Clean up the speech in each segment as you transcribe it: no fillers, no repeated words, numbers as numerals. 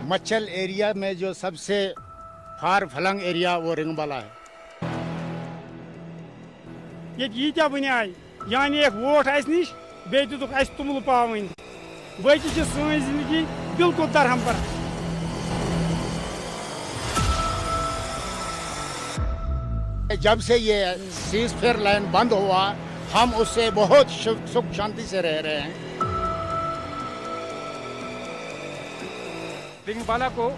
मच्छल area में जो सबसे फार फलंग एरिया वो रिंगबाला है। ये यीत्या वन आय यानी एक वोट आस निश बे दितुक आस तुमल पावन बाकी सं जिंदगी बिल्कुल दरहम पर। जब से ये सीज फेयर लाइन बंद हुआ हम उससे बहुत सुख शांति से रह रहे हैं। रिंगबाला को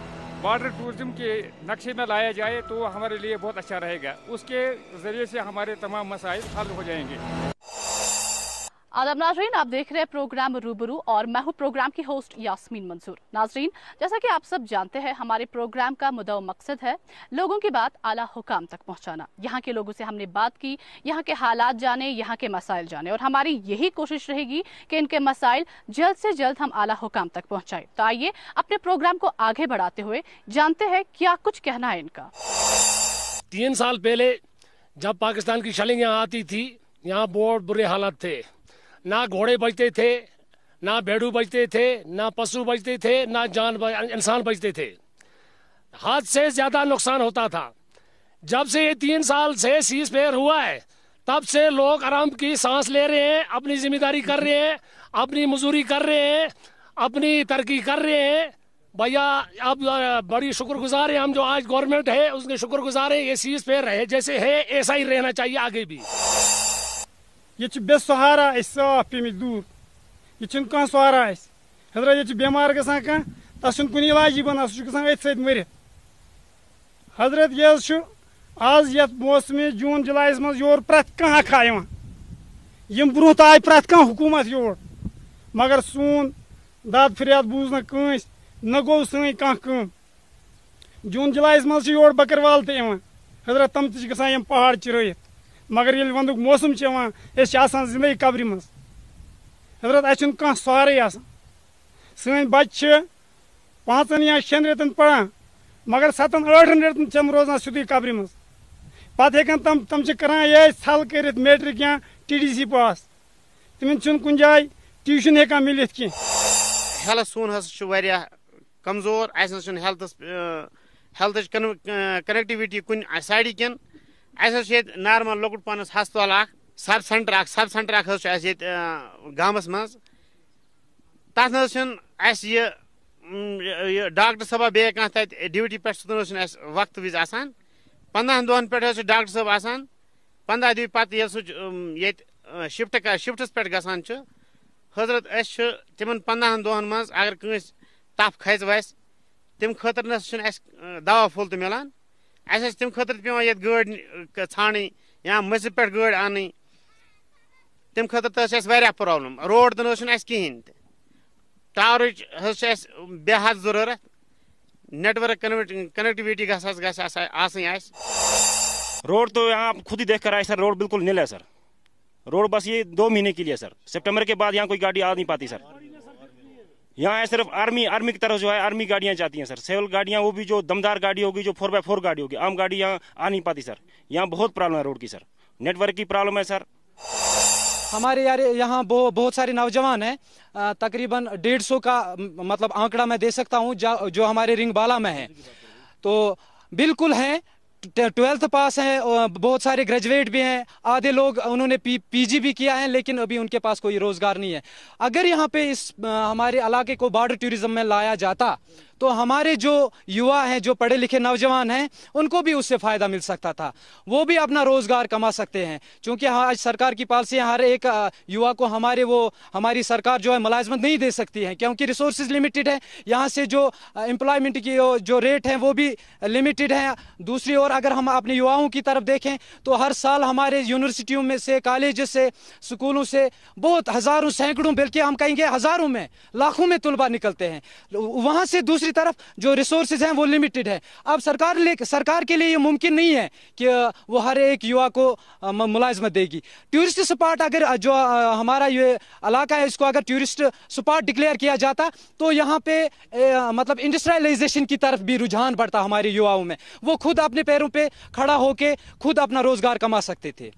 बॉर्डर टूरिज्म के नक्शे में लाया जाए तो हमारे लिए बहुत अच्छा रहेगा। उसके जरिए से हमारे तमाम मसाइल हल हो जाएंगे। आदाब नाजरीन, आप देख रहे हैं प्रोग्राम रूबरू और मैं हूं प्रोग्राम की होस्ट यास्मीन मंसूर। नाजरीन, जैसा कि आप सब जानते हैं हमारे प्रोग्राम का मुद्दा मकसद है लोगों की बात आला हुकाम तक पहुंचाना। यहाँ के लोगों से हमने बात की, यहाँ के हालात जाने, यहाँ के मसाइल जाने और हमारी यही कोशिश रहेगी कि इनके मसाइल जल्द से जल्द हम आला हुकाम तक पहुँचाएं। तो आइए अपने प्रोग्राम को आगे बढ़ाते हुए जानते हैं क्या कुछ कहना है इनका। 3 साल पहले जब पाकिस्तान की शलिंग यहाँ आती थी, यहाँ बहुत बुरे हालात थे। ना घोड़े बचते थे, ना भेड़ू बचते थे, ना पशु बचते थे, ना इंसान बचते थे। हद से ज्यादा नुकसान होता था। जब से ये 3 साल से सीज फेयर हुआ है तब से लोग आराम की सांस ले रहे हैं, अपनी जिम्मेदारी कर रहे हैं, अपनी मजदूरी कर रहे हैं, अपनी तरक्की कर रहे हैं। भैया अब बड़ी शुक्रगुजार है हम जो आज गवर्नमेंट है उसके शुक्रगुजार है। ये सीज फेयर रहे जैसे है ऐसा ही रहना चाहिए आगे भी। ये बे सहारा साफ पे दूर ये कह सहारा हजरत ये बेमार गसान कह तस कुन इलाजी बना सह अथ सत मर हजरत ये आज ये मौसम जून जुलाई मज योर प्रत कह यम ब्रोह आय प्रत कह हुकूमत योर मगर सून दद फरियाद बूज नस न गो सन कम जून जुलाई मज योर बकरवाल तक हजरत तम तम पहाड़ चरत मगर ये वंदुक मौसम जिंदगी कब्र मज हजरत अह सहारे सन बच्चे 5 या 6 रेतन पढ़ान मगर 7-8 रेतन रोजान सीधे कब्र मज पे तम कर थल कर मेट्रिक या TDC पास तम कुन जाए ट्यूशन हेकान मिलित की। हेल्थ सोन कमजोर हेल्थ कनेक्टिविटी कुन साइड कन नार्मल लोकट पानस हस्पताल सब सेंटर गामस मज तथ ये डॉक्टर साहब बे कह ड्यूटी पे सह वक्त विज 15 दोहन पे डॉक्टर साहब 15 दिन पे शिफ्टस पे गसान हजरत तिमन 15 दोहन मज अगर कंस तफ खज वस तम खतर न दवा फुल तो मिलान तम खतर पे ये गाड़ छानी या मस्जिद पे गाड़ आन तम खतर वारिया प्रॉब्लम रोड तो कहें टावर बेहद जरूरत नेटवर्क कनेक्टिविटी रोड तो यहाँ आप खुद ही देख कर आए सर। रोड बिल्कुल नील है सर। रोड बस ये 2 महीने के लिए सर। सितंबर के बाद यहाँ कोई गाड़ी आ नहीं पाती सर। यहाँ है सिर्फ आर्मी की तरफ जो है आर्मी गाड़ियाँ जाती हैं सर। सिविल गाड़ियाँ वो भी जो दमदार गाड़ी होगी जो 4x4 गाड़ी होगी, आम गाड़ी यहाँ आ नहीं पाती सर। यहाँ बहुत प्रॉब्लम है रोड की सर। नेटवर्क की प्रॉब्लम है सर। हमारे यार यहाँ बहुत सारे नौजवान हैं, तकरीबन 150 का मतलब आंकड़ा मैं दे सकता हूँ जो हमारे रिंगबाला में है। तो बिल्कुल हैं, 12th पास हैं, बहुत सारे ग्रेजुएट भी हैं, आधे लोग उन्होंने PG भी किया है लेकिन अभी उनके पास कोई रोजगार नहीं है। अगर यहाँ पे इस हमारे इलाके को बॉर्डर टूरिज्म में लाया जाता तो हमारे जो युवा हैं, जो पढ़े लिखे नौजवान हैं, उनको भी उससे फायदा मिल सकता था, वो भी अपना रोजगार कमा सकते हैं। क्योंकि आज सरकार की पॉलिसी हर एक युवा को हमारी सरकार जो है मुलाजमत नहीं दे सकती है क्योंकि रिसोर्सेज लिमिटेड है। यहाँ से जो एम्प्लॉयमेंट की जो रेट है वो भी लिमिटेड है। दूसरी ओर अगर हम अपने युवाओं की तरफ देखें तो हर साल हमारे यूनिवर्सिटियों में से, कॉलेज से, स्कूलों से बहुत हजारों, सैकड़ों, बल्कि हम कहेंगे हजारों में, लाखों में तलबा निकलते हैं। वहाँ से दूसरी तरफ जो रिसोर्सेज हैं वो लिमिटेड है। अब सरकार के लिए ये मुमकिन नहीं है कि वो हर एक युवा को मुलाजमत देगी। टूरिस्ट स्पॉट अगर जो हमारा ये इलाका है इसको अगर टूरिस्ट स्पॉट डिक्लेयर किया जाता तो यहाँ पे मतलब इंडस्ट्रियलाइजेशन की तरफ भी रुझान बढ़ता हमारे युवाओं में। वो खुद अपने पैरों पे खड़ा होके खुद अपना रोजगार कमा सकते थे।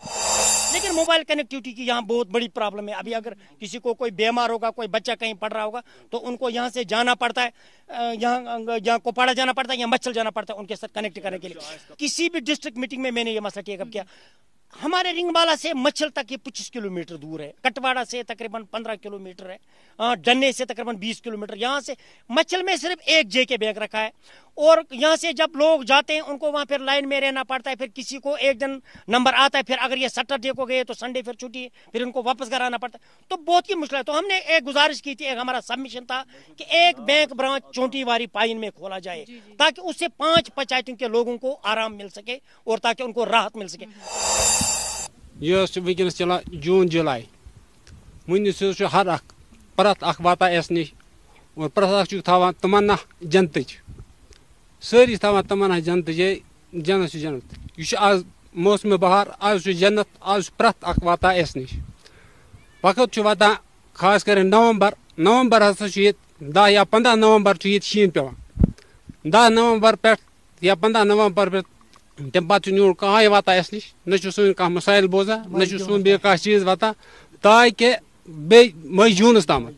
लेकिन मोबाइल कनेक्टिविटी की यहाँ बहुत बड़ी प्रॉब्लम है। अभी अगर किसी को कोई बीमार होगा, कोई बच्चा कहीं पढ़ रहा होगा, तो उनको यहाँ से जाना पड़ता है, यहाँ कोपाड़ा जाना पड़ता है या मच्छल जाना पड़ता है उनके साथ कनेक्ट करने के लिए। किसी भी डिस्ट्रिक्ट मीटिंग में मैंने ये मसला टेक अप किया। हमारे रिंगबाला से मच्छल तक ये 25 किलोमीटर दूर है, कटवाड़ा से तकरीबन 15 किलोमीटर है, डन्ने से तकरीबन 20 किलोमीटर। यहाँ से मच्छल में सिर्फ एक जेके बैंक रखा है, और यहाँ से जब लोग जाते हैं उनको वहाँ फिर लाइन में रहना पड़ता है। फिर किसी को एक दिन नंबर आता है, फिर अगर ये सैटरडे को गए तो संडे फिर छुट्टी है, फिर उनको वापस घर आना पड़ता है, तो बहुत ही मुश्किल है। तो हमने एक गुजारिश की थी, एक हमारा सबमिशन था कि एक बैंक ब्रांच चोंटीवारी पाइन में खोला जाए, ताकि उससे 5 पंचायतों के लोगों को आराम मिल सके और ताकि उनको राहत मिल सके। ये वनस चलान जून जुलाई वनस हर प्रत वाता अस नश, और प्रत तमन्ना जनत सारी तमन्ना जनत जन्नत जन्नत। यह आज मौसम बहार, आज जन्नत, आज प्रत वाता अस नश। वक्त वाता खास कर नवंबर हसा 10 या 15 नवंबर शीन पे 10 नवंबर पे या 15 नवंबर पे तम पे न्यून कह वाता अस नश, न सून कह मसाइल बोजा, न सून बे कह चीज वाता, ताकि बे मई जून तम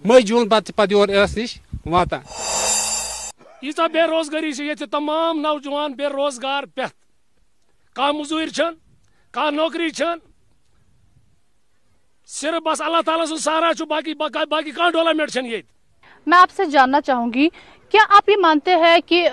मई जून पे योर अस नश वाता। यीचा बेरोजगारी से ये तमाम नौजवान बेरोजगार पे, कह मजूर छन, कह नौकरी छन, सिर्फ बस अल्लाह ताला सुन सहारा छु, बाकी कह डेवलपमेंट छन ये। मैं आपसे जानना चाहूंगी, क्या आप ये मानते हैं कि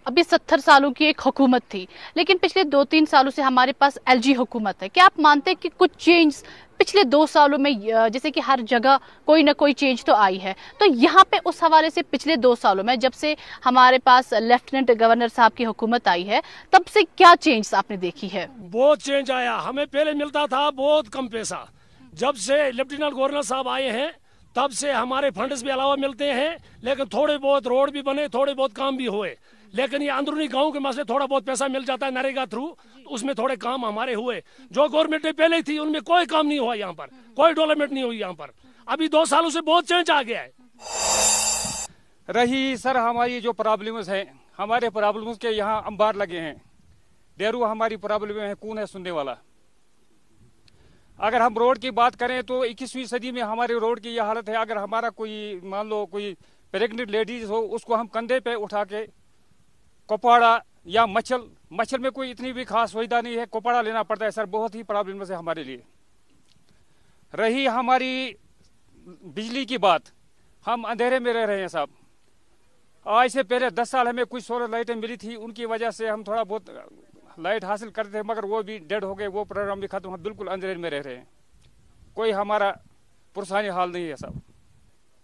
अभी 70 सालों की एक हुकूमत थी, लेकिन पिछले 2-3 सालों से हमारे पास एलजी हुकूमत है, क्या आप मानते हैं कि कुछ चेंज पिछले 2 सालों में, जैसे कि हर जगह कोई ना कोई चेंज तो आई है, तो यहाँ पे उस हवाले से पिछले 2 सालों में जब से हमारे पास लेफ्टिनेंट गवर्नर साहब की हुकूमत आई है, तब से क्या चेंज आपने देखी है? बहुत चेंज आया। हमें पहले मिलता था बहुत कम पैसा, जब से लेफ्टिनेंट गवर्नर साहब आए हैं तब से हमारे फंड्स भी अलावा मिलते हैं, लेकिन थोड़े बहुत रोड भी बने, थोड़े बहुत काम भी हुए। लेकिन ये अंदरूनी गांव के मसले थोड़ा बहुत पैसा मिल जाता है नरेगा थ्रू, उसमें थोड़े काम हमारे हुए। जो गवर्नमेंट पहले थी उनमें कोई काम नहीं हुआ, यहाँ पर कोई डेवलपमेंट नहीं हुई। यहाँ पर अभी 2 सालों से बहुत चेंज आ गया है। रही सर हमारी जो प्रॉब्लम्स है, हमारे प्रॉब्लम्स के यहाँ अंबार लगे हैं, डेरू हमारी प्रॉब्लम है, कौन है सुनने वाला। अगर हम रोड की बात करें तो 21वीं सदी में हमारे रोड की यह हालत है। अगर हमारा कोई मान लो कोई प्रेग्नेंट लेडीज हो, उसको हम कंधे पे उठा के कोपाड़ा या मच्छल में कोई इतनी भी खास सुविधा नहीं है, कोपाड़ा लेना पड़ता है सर, बहुत ही प्रॉब्लम है हमारे लिए। रही हमारी बिजली की बात, हम अंधेरे में रह रहे हैं साहब। आज से पहले 10 साल हमें कुछ सोलर लाइटें मिली थी, उनकी वजह से हम थोड़ा बहुत लाइट हासिल करते थे, मगर वो भी डेड हो गए, वो प्रोग्राम भी खत्म, हम बिल्कुल अंधेरे में रह रहे हैं। कोई हमारा पुरसानी हाल नहीं है साहब।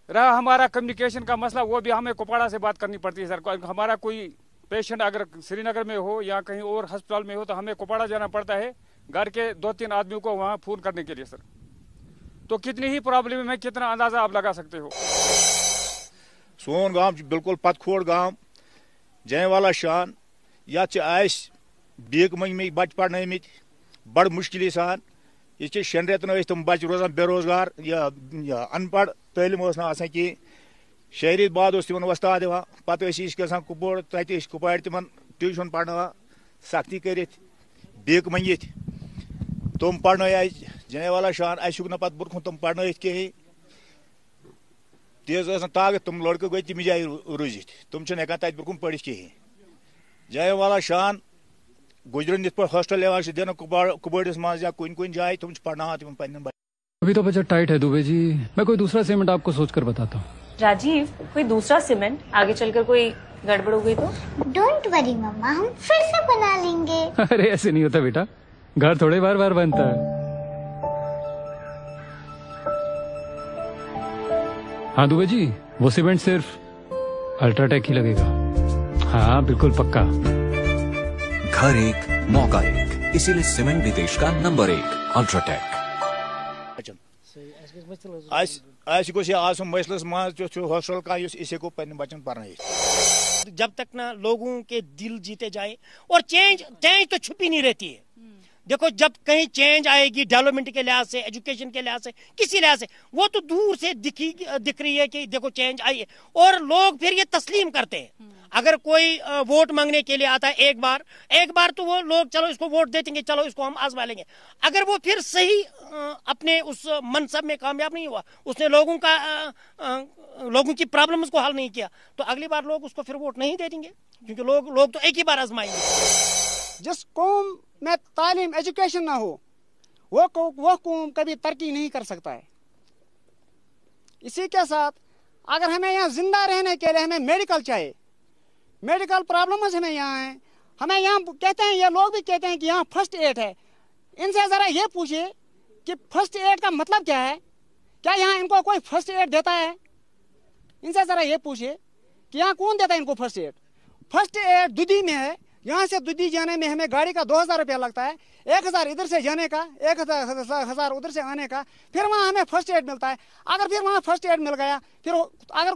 रहा हमारा कम्युनिकेशन का मसला, वो भी हमें कोपाड़ा से बात करनी पड़ती है सर। हमारा कोई पेशेंट अगर श्रीनगर में हो या कहीं और अस्पताल में हो तो हमें कोपाड़ा जाना पड़ता है, घर के 2-3 आदमियों को वहाँ फोन करने के लिए सर। तो कितनी ही प्रॉब्लम है, कितना अंदाजा आप लगा सकते हो। सोन गांव बिल्कुल पतखोड़ गांव, जय वाला शान, या बेग मंग में बच पढ़ बड़ मुश्किल सान। ये 6 रेतन तुम बच रोजान बेरोजगार या अनपढ़, तलीम कि शहरी बाद तिमन वस्ता दिवान, पे कुपवाड़ तत कुपवाड़ तिमन ट्यूशन पढ़ना सख्ती कर बेग मंगित तुम पढ़ जय वाला शान अशुक न पे बुरखुन तुम पढ़ कहीं तेज ताकत, तुम लड़के गई तम जाए रूजित, तुम हेकान तत बुरखुन पढ़ कहीं। जय वाला शान गुजरन ये हॉस्टल दिन कुपवाड़िस मज या कुन जाए तुम पढ़ना तुम पे। अभी तो बजट टाइट है दुबे जी, मैं कोई दूसरा सीमेंट आपको सोच कर बताता हूँ। राजीव, कोई दूसरा सीमेंट आगे चलकर कोई गड़बड़ हो गई तो? डोंट वरी मम्मा, हम फिर से बना लेंगे। अरे ऐसे नहीं होता बेटा, घर थोड़े बार बार बनता है। हाँ दुबे जी, वो सीमेंट सिर्फ अल्ट्राटेक ही लगेगा। हाँ बिल्कुल पक्का। घर एक मौका एक, इसीलिए सीमेंट भी देश का नंबर 1 अल्ट्राटेक। मसलस हॉस्टल का इसे को बच्चन पढ़ना। जब तक ना लोगों के दिल जीते जाए, और चेंज तो छुपी नहीं रहती है। देखो जब कहीं चेंज आएगी डेवलपमेंट के लिहाज से, एजुकेशन के लिहाज से, किसी लिहाज से, वो तो दूर से दिख रही है कि देखो चेंज आई है, और लोग फिर ये तस्लीम करते हैं। अगर कोई वोट मांगने के लिए आता है एक बार तो वो लोग चलो इसको वोट दे देंगे, चलो इसको हम आजमा लेंगे। अगर वो फिर सही अपने उस मनसब में कामयाब नहीं हुआ, उसने लोगों की प्रॉब्लम्स को हल नहीं किया, तो अगली बार लोग उसको फिर वोट नहीं दे देंगे, क्योंकि लोग तो एक ही बार आजमाएंगे। जिस कौम में तालीम एजुकेशन ना हो वो कौम कभी तरक्की नहीं कर सकता है। इसी के साथ अगर हमें यहाँ जिंदा रहने के लिए हमें मेडिकल चाहिए, मेडिकल प्रॉब्लम्स हमें यहाँ हैं, हमें यहाँ कहते हैं, ये लोग भी कहते हैं कि यहाँ फर्स्ट एड है। इनसे ज़रा ये पूछिए कि फर्स्ट एड का मतलब क्या है, क्या यहाँ इनको कोई फर्स्ट एड देता है? इनसे ज़रा ये पूछिए कि यहाँ कौन देता है इनको फर्स्ट एड? फर्स्ट एड दुधी में है, यहाँ से दुधी जाने में हमें गाड़ी का 2000 रुपया लगता है, 1000 इधर से जाने का, 1000 उधर से आने का, फिर वहाँ हमें फर्स्ट एड मिलता है। अगर फिर वहाँ फर्स्ट एड मिल गया, फिर अगर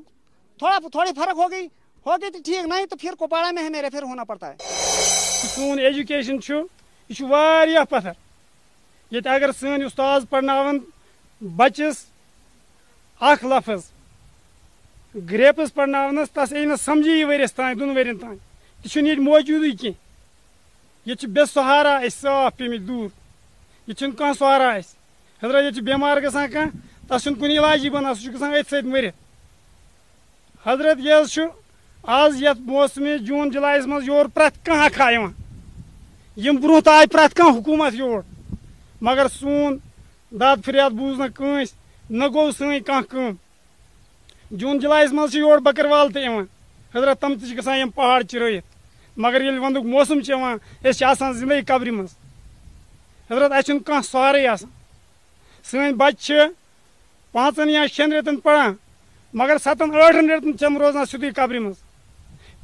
थोड़ी फर्क होगी तो ठीक, नहीं तो फिर कुपवाड़ा में हमें रेफर होना पड़ता है। सोन एजुकेशन यह पत्थर ये अगर सन उस्ताद पढ़नावन बच्चस अख लफ्ज ग्रेप्स पढ़नावनस तस आई समझी वरियस तान 2 वरियन तान यह मौजूद की ये बे सहारा साफ पे दूर ये कह सहारा हजरत ये बेमार गसान कह तस कुन इलाजी बना सह अथ सत मर हजरत ये आज ये मौसम जून जुलाई मज योर प्रत कह अखा यम ब्रोह आय प्रत कह हुकूमत योर, मगर सोन दाद फरियाद बूज न न गो सन कह कम। जून जुलाई मज योर बकरवाल तक हजरत तम तम पहाड़ चरत, मगर ये वंदुक मौसम जिंदगी कब्र मज हजरत अ कह सहारे सन बच्चे 5 या 6 रेतन पढ़ान, मगर 7-8 रेतन तम रोजान सीधे कब्र मज।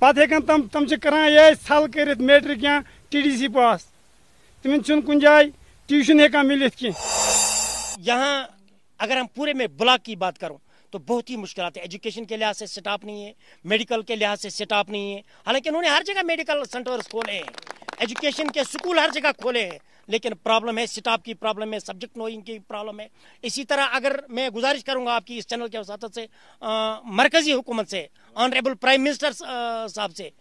पे हेकन तम करान ये थल कर मेट्रिक या TDC पास, तम कुन जाए ट्यूशन हेकान मिलित की। यहाँ अगर हम पूरे में ब्लॉक की बात करूं तो बहुत ही मुश्किल है। एजुकेशन के लिहाज से स्टाफ नहीं है, मेडिकल के लिहाज से स्टाफ नहीं है। हालांकि उन्होंने हर जगह मेडिकल सेंटर्स खोले हैं, एजुकेशन के स्कूल हर जगह खोले हैं, लेकिन प्रॉब्लम है स्टाफ की प्रॉब्लम है, सब्जेक्ट नोइंग की प्रॉब्लम है। इसी तरह अगर मैं गुजारिश करूंगा आपकी इस चैनल के वसातत से मरकजी हुकूमत से, ऑनरेबल प्राइम मिनिस्टर साहब से,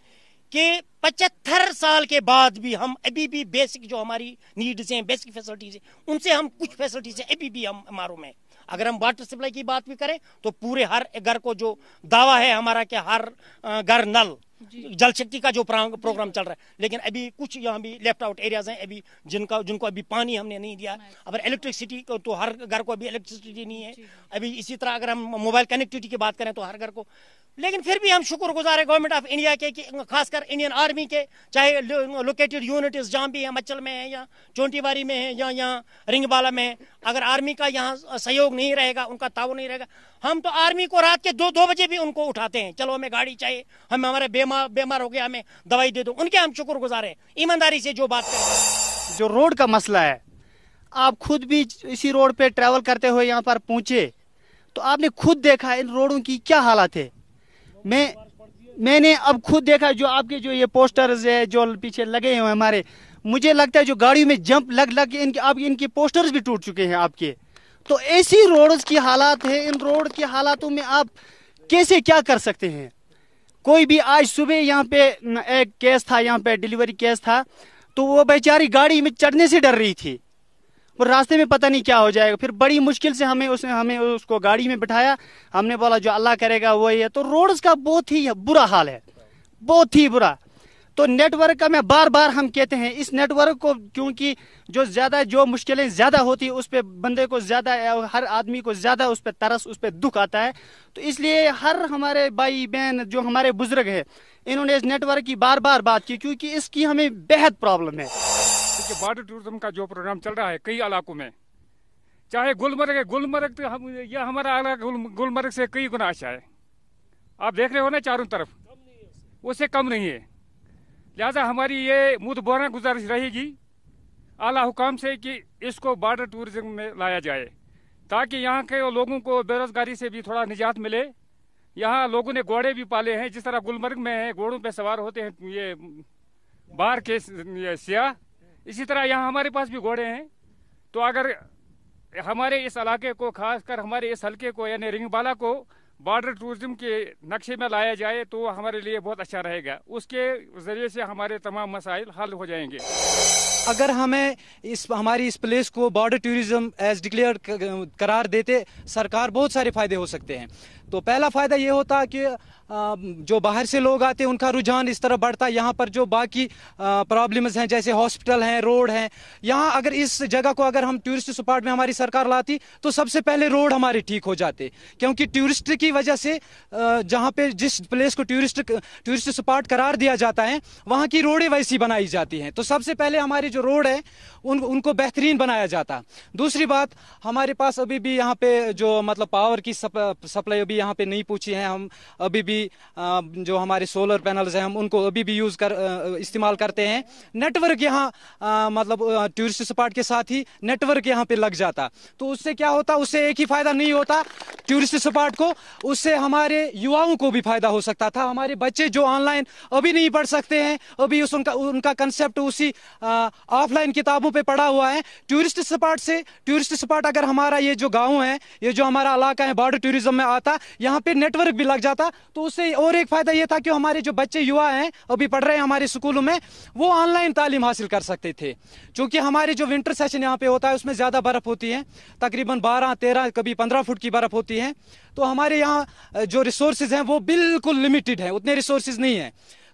कि 75 साल के बाद भी हम अभी भी बेसिक जो हमारी नीड्स हैं, बेसिक फैसिलिटीज हैं, उनसे हम कुछ फैसिलिटीज अभी भी हम महरूम हैं। अगर हम वाटर सप्लाई की बात भी करें तो पूरे हर घर को जो दावा है हमारा कि हर घर नल जल शक्ति का जो प्रोग्राम चल रहा है, लेकिन अभी कुछ यहाँ भी लेफ्ट आउट एरियाज हैं अभी जिनको अभी पानी हमने नहीं दिया। अगर इलेक्ट्रिसिटी को तो हर घर को अभी इलेक्ट्रिसिटी नहीं है अभी। इसी तरह अगर हम मोबाइल कनेक्टिविटी की बात करें तो हर घर को, लेकिन फिर भी हम शुक्रगुजार है गवर्नमेंट ऑफ इंडिया के कि खासकर इंडियन आर्मी के, चाहे लोकेटेड यूनिट्स जहाँ भी है, मच्चल में है या चोंटीवारी में है या यहाँ रिंगबाला में है, अगर आर्मी का यहाँ सहयोग नहीं रहेगा, उनका ताउन नहीं रहेगा, हम तो आर्मी को रात के 2 बजे भी उनको उठाते हैं, चलो हमें गाड़ी चाहिए, हम हमारे बेमार हो गया हमें दवाई दे दो, उनके हम शुक्रगुजार हैं। ईमानदारी से जो बात करें, जो रोड का मसला है, आप खुद भी इसी रोड पे ट्रैवल करते हुए यहाँ पर पहुंचे तो आपने खुद देखा इन रोडों की क्या हालत है। मैंने अब खुद देखा जो आपके जो ये पोस्टर्स है जो पीछे लगे हुए हमारे, मुझे लगता है जो गाड़ियों में जंप लग के इनके पोस्टर्स भी टूट चुके हैं आपके। तो ऐसी रोड्स की हालात है, इन रोड के हालातों में आप कैसे क्या कर सकते हैं। कोई भी आज सुबह यहाँ पे एक केस था, यहाँ पे डिलीवरी केस था, तो वो बेचारी गाड़ी में चढ़ने से डर रही थी, वो रास्ते में पता नहीं क्या हो जाएगा। फिर बड़ी मुश्किल से हमें उसको गाड़ी में बिठाया, हमने बोला जो अल्लाह करेगा वही है। तो रोड्स का बहुत ही बुरा हाल है, बहुत ही बुरा। तो नेटवर्क का मैं बार बार हम कहते हैं, इस नेटवर्क को क्योंकि जो मुश्किलें ज़्यादा होती है उस पर बंदे को ज़्यादा, हर आदमी को ज़्यादा उस पर तरस, उस पर दुख आता है। तो इसलिए हर हमारे भाई बहन जो हमारे बुजुर्ग हैं इन्होंने इस नेटवर्क की बार बार बात की, क्योंकि इसकी हमें बेहद प्रॉब्लम है। वाटर टूरिज्म का जो प्रोग्राम चल रहा है कई इलाकों में, चाहे गुलमर्ग है, गुलमर्ग तो यह हमारा इलाका गुलमर्ग से कई गुना अच्छा है। आप देख रहे हो ना चारों तरफ, उससे कम नहीं है। लिहाजा हमारी ये मुतबाना गुजारिश रहेगी आला हुकाम से कि इसको वाटर टूरिज्म में लाया जाए, ताकि यहाँ के लोगों को बेरोजगारी से भी थोड़ा निजात मिले। यहाँ लोगों ने घोड़े भी पाले हैं, जिस तरह गुलमर्ग में है घोड़ों पे सवार होते हैं ये बाहर के सियाह, इसी तरह यहाँ हमारे पास भी घोड़े हैं। तो अगर हमारे इस इलाके को, खासकर हमारे इस हलके को यानी रिंगबाला को बॉर्डर टूरिज्म के नक्शे में लाया जाए तो हमारे लिए बहुत अच्छा रहेगा। उसके ज़रिए से हमारे तमाम मसाइल हल हो जाएंगे। अगर हमें हमारी इस प्लेस को बॉर्डर टूरिज्म एज डिक्लेयर करार देते सरकार, बहुत सारे फायदे हो सकते हैं। तो पहला फ़ायदा ये होता कि जो बाहर से लोग आते हैं उनका रुझान इस तरह बढ़ता है। यहाँ पर जो बाकी प्रॉब्लम्स हैं जैसे हॉस्पिटल हैं, रोड हैं, यहाँ अगर इस जगह को अगर हम टूरिस्ट स्पॉट में हमारी सरकार लाती तो सबसे पहले रोड हमारे ठीक हो जाते, क्योंकि टूरिस्ट की वजह से जहाँ पे जिस प्लेस को टूरिस्ट स्पॉट करार दिया जाता है वहाँ की रोडें वैसी बनाई जाती हैं। तो सबसे पहले हमारी जो रोड है उनको बेहतरीन बनाया जाता। दूसरी बात, हमारे पास अभी भी यहाँ पे जो मतलब पावर की सप्लाई अभी यहाँ पे नहीं पूछी है। हम अभी भी जो हमारे सोलर पैनल्स हैं हम उनको अभी भी इस्तेमाल करते हैं। नेटवर्क यहाँ मतलब टूरिस्ट स्पॉट के साथ ही नेटवर्क यहाँ पे लग जाता। तो उससे क्या होता, उससे एक ही फायदा नहीं होता टूरिस्ट स्पॉट को, उससे हमारे युवाओं को भी फायदा हो सकता था। हमारे बच्चे जो ऑनलाइन अभी नहीं पढ़ सकते हैं, अभी उनका कंसेप्ट उसी ऑफलाइन किताबों पे पढ़ा हुआ है। टूरिस्ट स्पॉट अगर हमारा ये जो गाँव है, ये जो हमारा इलाका है बॉर्डर टूरिज्म में आता, यहाँ पे नेटवर्क भी लग जाता। तो उससे और एक फायदा ये था कि हमारे जो बच्चे युवा हैं अभी पढ़ रहे हैं हमारे स्कूलों में, वो ऑनलाइन तालीम हासिल कर सकते थे। क्योंकि हमारे जो विंटर सेशन यहाँ पे होता है उसमें ज्यादा बर्फ होती है, तकरीबन 12, 13, कभी 15 फुट की बर्फ होती है। तो हमारे यहाँ जो रिसोर्सेज हैं वो बिल्कुल लिमिटेड है, उतने रिसोर्सेज नहीं है।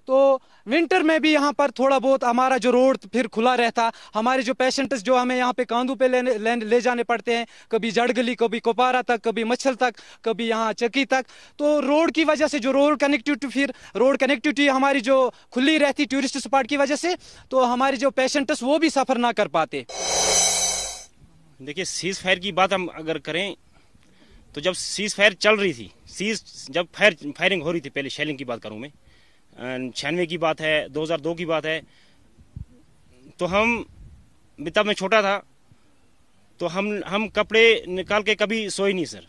तो विंटर में भी यहाँ पर थोड़ा बहुत हमारा जो रोड फिर खुला रहता। हमारे जो पेशेंट्स जो हमें यहाँ पे कांदू पे ले जाने पड़ते हैं, कभी जड़गली, कभी कोपारा तक, कभी मच्छल तक, कभी यहाँ चक्की तक, तो रोड की वजह से जो रोड कनेक्टिविटी हमारी जो खुली रहती टूरिस्ट स्पॉट की वजह से, तो हमारे जो पेशेंट्स वो भी सफर ना कर पाते। देखिए, सीज फायर की बात हम अगर करें तो जब सीज फायर चल रही थी, जब फायरिंग हो रही थी, पहले शेलिंग की बात करूँ मैं, 96 की बात है, 2002 की बात है, तो तब मैं छोटा था, तो हम कपड़े निकाल के कभी सोए नहीं सर।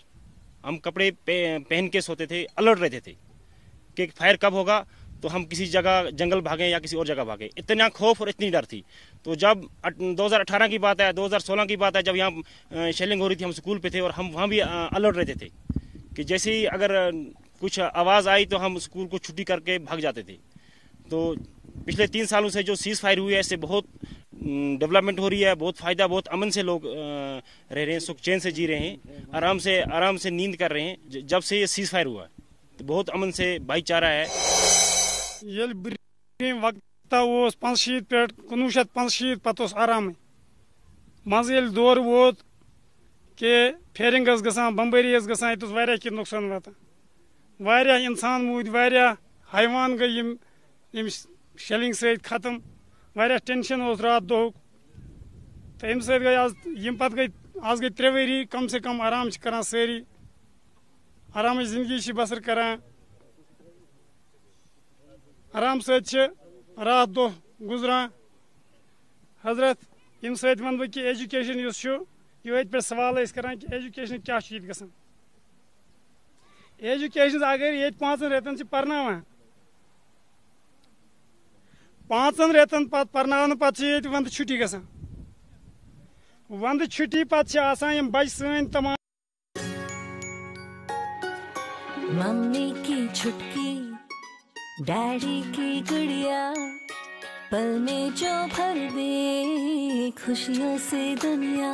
हम कपड़े पहन के सोते थे, अलर्ट रहते थे कि फायर कब होगा, तो हम किसी जगह जंगल भागें या किसी और जगह भागें। इतना खौफ और इतनी डर थी। तो जब 2018 की बात है, 2016 की बात है, जब यहाँ शेलिंग हो रही थी, हम स्कूल पे थे और हम वहाँ भी अलर्ट रहते थे कि जैसे ही अगर कुछ आवाज़ आई तो हम स्कूल को छुट्टी करके भाग जाते थे। तो पिछले 3 सालों से जो सीज फायर हुई है, इससे बहुत डेवलपमेंट हो रही है, बहुत फ़ायदा, बहुत अमन से लोग रह रहे हैं, सुख चैन से जी रहे हैं, आराम से नींद कर रहे हैं। जब से ये सीज फायर हुआ है तो बहुत अमन से भाईचारा है। वक्त 85 पे 1985 पत आराम मजे दौर वोत कि फेरिंग गसान, बम्बरी गसान, ये वारिया कि नुकसान वातान, वारिया इंसान मूद, वारिया हैवान गई शेलिंग सत खत्म, वारिया टेंशन उस रात दोह। तो अम सत गई आज गई 3 वरी कम से कम आराम करान सारी, आराम जिंदगी बसर करान, आराम सत रात दोह गुजरान। हजरत अम सत वन बह कि एजुकेशन ये पे सवाल करान कि एजुकेशन क्या गसान। एजुकेशन अगर ये 5 रेतन से परनावान, 5 रेतन पत परनावन पत वंद छुट्टी गसान, वंद छुट्टी पत यम बच सन तमाम। मम्मी की छुटकी, डैडी की गुड़िया, पल में जो भर दे खुशियों से दुनिया,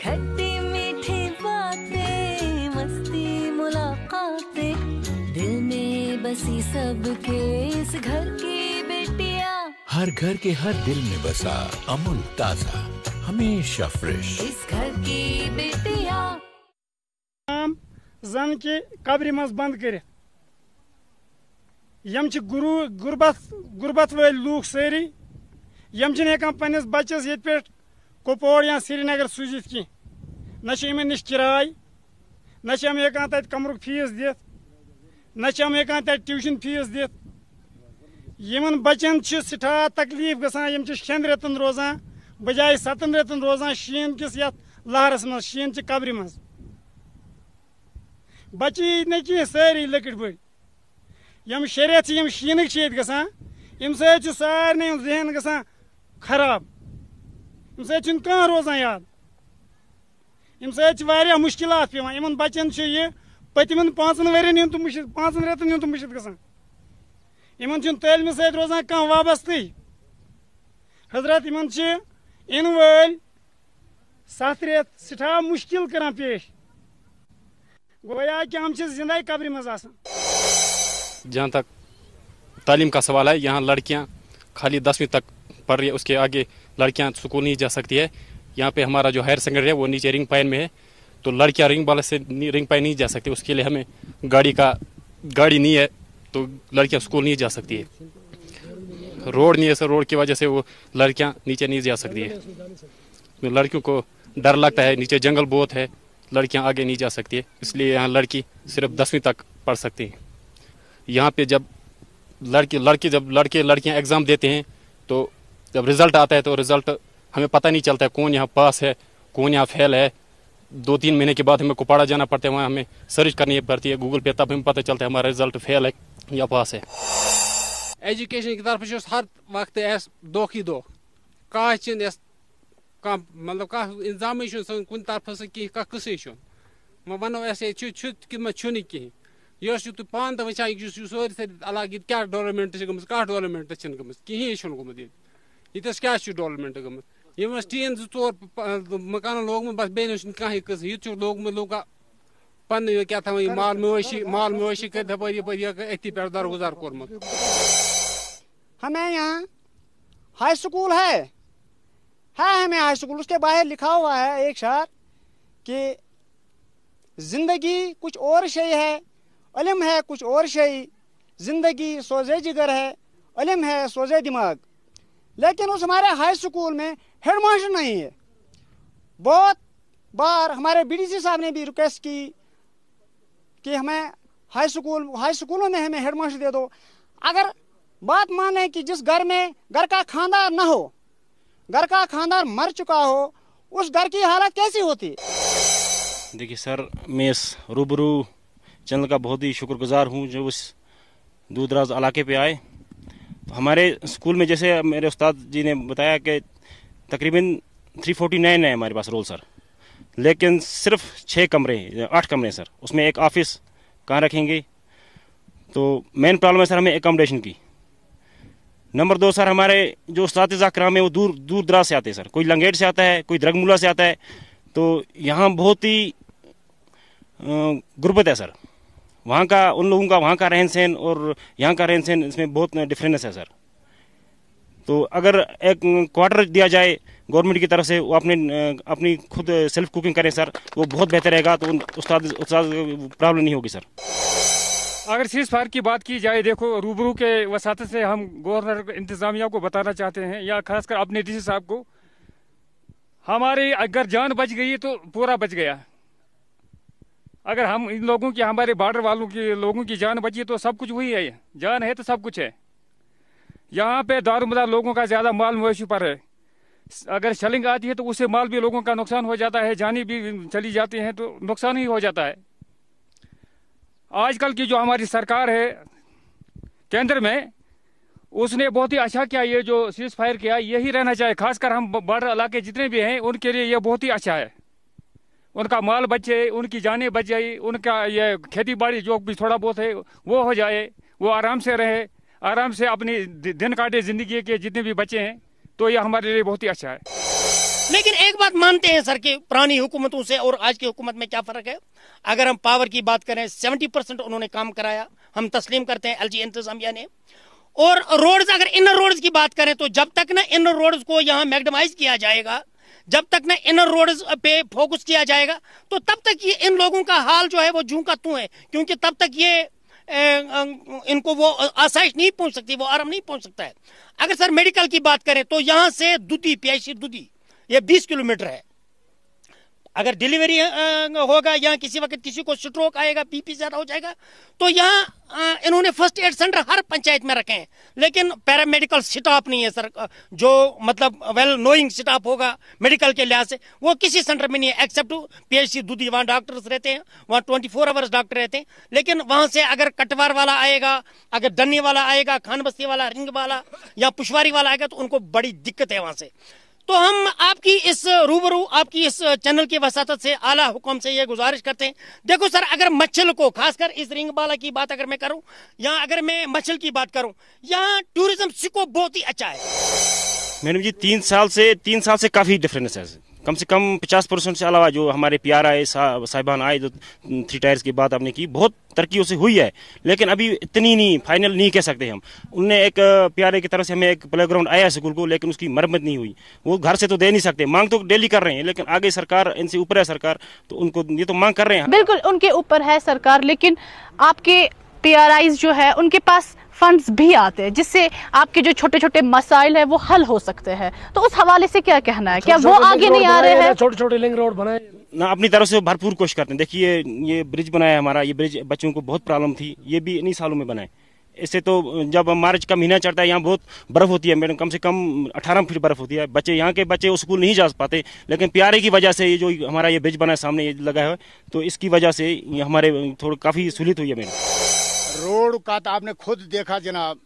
खट्टी मीठी बातें, मस्ती मुलाकातें, दिल में बसी सबके इस घर की बेटिया, हर घर के हर दिल में बसा अमूल ताजा, हमेशा फ्रेश, इस घर की बेटिया। जन के कब्र मज बंद कर यम गुरबत वाल लूख सारी, यम हेकान पन्निस बच्चस ये पे कुपवाड़ या श्रीनगर सूजित की, न इमन नश किराय, न हेकान तत कमरुक फीस दित, न हेकान तत ट्यूशन फीस दित। यमन बच्चन सठा तकलीफ गसान, यम शेन रेतन रोजान बजाय 7 रेतन रोजान शीन किस लहरस मज, शीन कब्र मज। बच्चे न कह सारी लकट बड़ यम शरीयत यम शीनक गसान, अम सारे जहन गसान खराब, अम सह रोजान याद, अम सह मुश्किलात पे। इन बच्चन ये پتمن 5 ورین ہند مشت 5 رتن ہند مشت گژھان یمن چھن تعلیمہ سۭتۍ روزان کانٛہہ وابستہٕ حضرت یمن چھ ان وٲلۍ 7 رٮ۪تھ سٹھاہ مشکل کران پیش گویا کہ ہم چھ زندہ قبر مز آسان. جہاں تک تعلیم کا سوال ہے یہاں لڑکیاں خالی 10ویں تک پڑھ رہی ہے, اس کے آگے لڑکیاں اسکول نہیں جا سکتی ہے. یہاں پہ ہمارا جو ہائر سیکنڈری ہے وہ نیچے رنگ پائن میں ہے, تو لڑکیاں رنگ بالا سے رنگ پائن نہیں جا سکتی. اس کے لیے ہمیں گاڑی نہیں ہے تو لڑکیاں اسکول نہیں جا سکتی ہے. روڈ نہیں ہے سر, روڈ کی وجہ سے وہ لڑکیاں نیچے نہیں جا سکتی ہے. لڑکیوں کو ڈر لگتا ہے, نیچے جنگل بہت ہے, لڑکیاں آگے نہیں جا سکتی ہے, اس لیے یہاں لڑکی صرف 10ویں تک پڑھ سکتی ہیں. یہاں پہ جب لڑکیاں ایگزام دیتے ہیں تو جب رزلٹ آتا ہے تو رزلٹ ہمیں پتہ نہیں چلتا ہے کون یہاں پاس ہے کون یہاں فیل ہے. 2-3 مہینے کے بعد ہمیں کپواڑہ جانا پڑتا ہے, وہاں ہمیں سرچ کرنی پڑتی ہے گوگل پہ, تب ہمیں پتہ چلتا ہے ہمارا رزلٹ فیل ہے یا پاس ہے. ایجوکیشن کی طرف ہر وقت دۄہ کھۄتہٕ دۄہ کانٛہہ چھِنہٕ مطلب کانٛہہ انتظامٕے چھُنہٕ کُنہِ طرفہٕ سۭتۍ کینٛہہ کانٛہہ قٕصے چھُنہٕ. وۄنۍ وَنو أسۍ چھُنہٕ کِہیٖنۍ. یہِ چھُ تُہۍ پانہٕ تہِ وٕچھان یہِ چھُ سٲرسٕے علاقہٕ ییٚتہِ کیٛاہ ڈیولپمنٹ چھِ گٔمٕژ, کانٛہہ ڈیولپمنٹ چھِنہٕ گٔمٕژ کِہیٖنۍ چھُنہٕ گوٚمُت ییٚتہِ. ییٚتٮ۪س کیٛاہ چھُ ڈیولپمنٹ گٔمٕژ, یِم ٲسۍ ٹیٖن 2-4 مکانن لوگمُت بس بیٚیہِ چھُنہٕ کانٛہہ قٕصہٕ. ییٚتہِ چھُ لوگمُت لوٗکا پننہِ کیٛاہ تھاوان یہِ مال موٲشی کٔرِتھ ہُپٲرۍ یپٲرۍ أتھی پٮ۪ٹھ درگُزار کوٚرمُت. ہمیں یہاں ہائی سکول ہے ہمیں ہائی سکول, اس کے باہر لکھا ہوا ہے ایک شعر کہ زندگی کچھ اور شے ہے, علم ہے کچھ اور شے, زندگی سوزے جگر ہے, علم ہے سوزے دماغ. لیکن اس ہمارے ہائی سکول میں ہیڈ ماسٹر نہیں ہے. بہت بار ہمارے بی ڈی سی صاحب نے بھی ریکویسٹ کی کہ ہمیں ہائی سکولوں میں ہمیں ہیڈ ماسٹر دے دو. اگر بات مانیں کہ جس گھر کا خاندار نہ ہو, گھر کا خاندار مر چکا ہو, اس گھر کی حالت کیسی ہوتی ہے. دیکھیے سر, میں اس روبرو چینل کا بہت ہی شکر گزار ہوں جو اس دور دراز علاقے پہ آئے. تو ہمارے اسکول میں جیسے میرے استاد جی نے بتایا کہ تقریباً 349 ہے ہمارے پاس رول سر, لیکن صرف 8 کمرے ہیں سر. اس میں ایک آفس کہاں رکھیں گے, تو مین پرابلم ہے سر ہمیں اکاموڈیشن کی. نمبر 2 سر, ہمارے جو اساتذہ کرام ہیں وہ دور دراز سے آتے ہیں سر. کوئی لنگیٹ سے آتا ہے, کوئی درگمولا سے آتا ہے, تو یہاں بہت ہی غربت ہے سر. وہاں کا ان لوگوں کا وہاں کا رہن سہن اور یہاں کا رہن سہن اس میں بہت ڈفرینس ہے سر. تو اگر ایک کوارٹر دیا جائے گورنمنٹ کی طرف سے, وہ اپنی خود سیلف کوکنگ کریں سر, وہ بہت بہتر رہے گا. تو استاد پرابلم نہیں ہوگی سر. اگر سیز فائر کی بات کی جائے, دیکھو روبرو کے وساطت سے ہم گورنر انتظامیہ کو بتانا چاہتے ہیں, یا خاص کر اپنے ڈی سی صاحب کو, ہماری اگر جان بچ گئی تو پورا بچ گیا. اگر ہم ان لوگوں کی, ہمارے بارڈر والوں کی لوگوں کی جان بچی تو سب کچھ وہی ہے. جان ہے تو سب کچھ ہے. یہاں پہ دارمدار لوگوں کا زیادہ مال مویشی پر ہے. اگر شلنگ آتی ہے تو اس سے مال بھی لوگوں کا نقصان ہو جاتا ہے, جانی بھی چلی جاتی ہیں تو نقصان ہی ہو جاتا ہے. آج کل کی جو ہماری سرکار ہے کیندر میں, اس نے بہت ہی اچھا کیا. یہ جو سیز فائر کیا یہی رہنا چاہیے. خاص کر ہم بارڈر علاقے جتنے بھی ہیں ان کے لیے یہ بہت ہی اچھا ہے. ان کا مال بچے, ان کی جانیں بچ جائے, ان کا یہ کھیتی باڑی جو بھی تھوڑا بہت ہے وہ ہو جائے, وہ آرام سے رہے, آرام سے اپنی دن کاٹے زندگی کے جتنے بھی بچے ہیں, تو یہ ہمارے لیے بہت ہی اچھا ہے. لیکن ایک بات مانتے ہیں سر کہ پرانی حکومتوں سے اور آج کی حکومت میں کیا فرق ہے. اگر ہم پاور کی بات کریں 70% انہوں نے کام کرایا, ہم تسلیم کرتے ہیں LG انتظامیہ نے. اور روڈز, اگر انر روڈز کی بات کریں تو جب تک نا انر روڈز کو یہاں میگڈمائز کیا جائے گا, جب تک نا انر روڈز پہ فوکس کیا جائے گا, تو تب تک یہ ان لوگوں کا حال جو ہے وہ جوں کا توں ہے. کیونکہ تب تک یہ ان کو وہ آسائش نہیں پہنچ سکتی, وہ آرام نہیں پہنچ سکتا ہے. اگر سر میڈیکل کی بات کریں تو یہاں سے دودھی PIC دودھی یہ 20 کلومیٹر ہے. اگر ڈیلیوری ہوگا یا کسی وقت کسی کو سٹروک آئے گا, BP زیادہ ہو جائے گا, تو یہاں انہوں نے فرسٹ ایڈ سینٹر ہر پنچایت میں رکھے ہیں. لیکن پیرامیڈیکل سٹاف نہیں ہے سر, جو مطلب ویل نوئنگ سٹاف ہوگا میڈیکل کے لحاظ سے, وہ کسی سینٹر میں نہیں ہے ایکسیپٹ PIC دودھی. وہاں ڈاکٹرز رہتے ہیں, وہاں 24 آورز ڈاکٹر رہتے ہیں. لیکن وہاں سے اگر کٹوار والا آئے گا, اگر ڈنی والا آئے گا, خان بستی والا, رنگ والا یا پشواری والا آئے گا, تو ان کو بڑی دقت ہے وہاں سے. तो हम आपकी इस रूबरू आपकी इस चैनल की वसातत से आला हुक्म से ये गुजारिश करते हैं, देखो सर, अगर मच्छल को खासकर इस रिंग बाला की बात अगर मैं करूं, या अगर मैं मच्छल की बात करूं, यहाँ टूरिज्म स्कोप बहुत ही अच्छा है। मैडम जी 3 साल से काफ़ी डिफरेंस है, कम से कम 50% से अलावा जो हमारे प्यार आए साहिबान आए, जो 3 टायर्स की बात आपने की, बहुत तरक्की उससे हुई है, लेकिन अभी इतनी नहीं, फाइनल नहीं कह सकते हम। उनने एक प्यारे की तरफ से हमें एक प्ले ग्राउंड आया स्कूल को, लेकिन उसकी मरम्मत नहीं हुई। वो घर से तो दे नहीं सकते, मांग तो डेली कर रहे हैं, लेकिन आगे सरकार, इनसे ऊपर है सरकार, तो उनको ये तो मांग कर रहे हैं। बिल्कुल उनके ऊपर है सरकार, लेकिन आपके PRIs जो है उनके पास फंड्स भी आते हैं, जिससे आपके जो छोटे छोटे मसाइल है वो हल हो सकते हैं। तो उस हवाले से क्या कहना है, क्या वो आगे नहीं आ रहे हैं? छोटे छोटे लिंक रोड बनाए ना, अपनी तरफ से भरपूर कोशिश करते हैं। देखिए ये ब्रिज बनाया हमारा, ये ब्रिज बच्चों को बहुत प्रॉब्लम थी, ये भी इन्हीं सालों में बनाए। इससे तो जब मार्च का महीना चढ़ता है, यहाँ बहुत बर्फ होती है मैडम, कम से कम 18 फीट बर्फ होती है। बच्चे यहाँ के बच्चे स्कूल नहीं जा पाते, लेकिन प्यारे की वजह से ये जो हमारा ये ब्रिज बना है सामने ये लगा है, तो इसकी वजह से ये हमारे थोड़ी काफ़ी सहूलियत हुई है मैडम। रोड का तो आपने खुद देखा जनाब,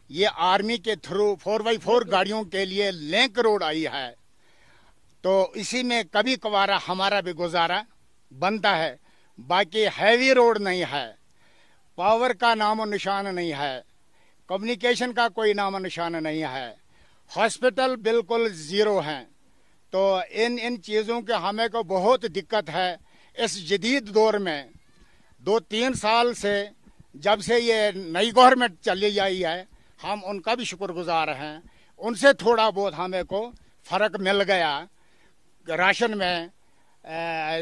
ये आर्मी के थ्रू 4x4 गाड़ियों के लिए लिंक रोड आई है, तो इसी में कभी कभारा हमारा भी गुजारा बनता है। बाकी हैवी रोड नहीं है, पावर का नामो निशान नहीं है, कम्युनिकेशन का कोई नामो निशान नहीं है, हॉस्पिटल बिल्कुल ज़ीरो हैं। तो इन चीज़ों के हमें को बहुत दिक्कत है इस जदीद दौर में। 2-3 साल से जब से ये नई गवर्नमेंट चली आई है, हम उनका भी शुक्रगुजार हैं। उनसे थोड़ा बहुत हमें को फ़र्क मिल गया, राशन में,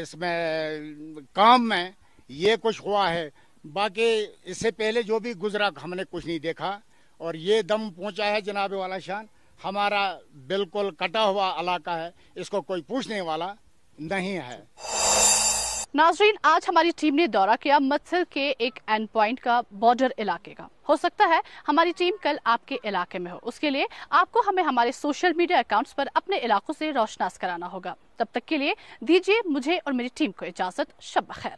इसमें काम में ये कुछ हुआ है। बाकी इससे पहले जो भी गुजरा हमने कुछ नहीं देखा, और ये दम पहुंचा है जनाब वाला शान, हमारा बिल्कुल कटा हुआ इलाका है, इसको कोई पूछने वाला नहीं है। नाजरीन, आज हमारी टीम ने दौरा किया मत्सल के एक एंड पॉइंट का, बॉर्डर इलाके का। हो सकता है हमारी टीम कल आपके इलाके में हो, उसके लिए आपको हमें हमारे सोशल मीडिया अकाउंट्स पर अपने इलाकों से रोशनास कराना होगा। तब तक के लिए दीजिए मुझे और मेरी टीम को इजाजत। शब बखैर।